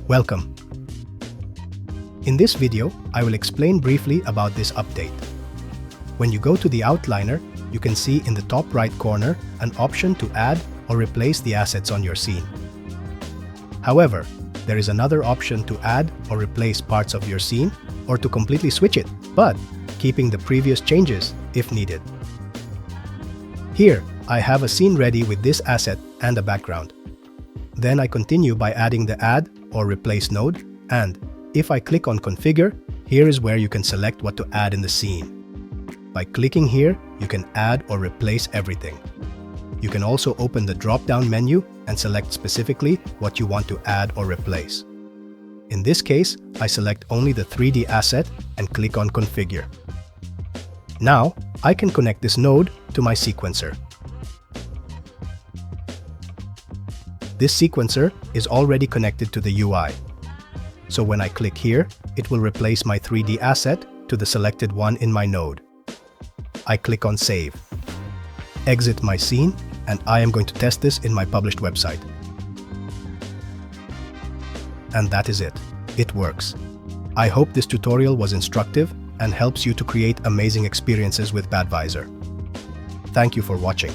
Welcome. In this video, I will explain briefly about this update. When you go to the outliner, you can see in the top right corner an option to add or replace the assets on your scene. However, there is another option to add or replace parts of your scene or to completely switch it, but keeping the previous changes if needed. Here, I have a scene ready with this asset and a background. Then I continue by adding the Add or Replace node, and if I click on Configure, here is where you can select what to add in the scene. By clicking here, you can add or replace everything. You can also open the drop-down menu and select specifically what you want to add or replace. In this case, I select only the 3D asset and click on Configure. Now, I can connect this node to my sequencer. This sequencer is already connected to the UI. So when I click here, it will replace my 3D asset to the selected one in my node. I click on Save. Exit my scene, and I am going to test this in my published website. And that is it. It works. I hope this tutorial was instructive and helps you to create amazing experiences with Badvisor. Thank you for watching.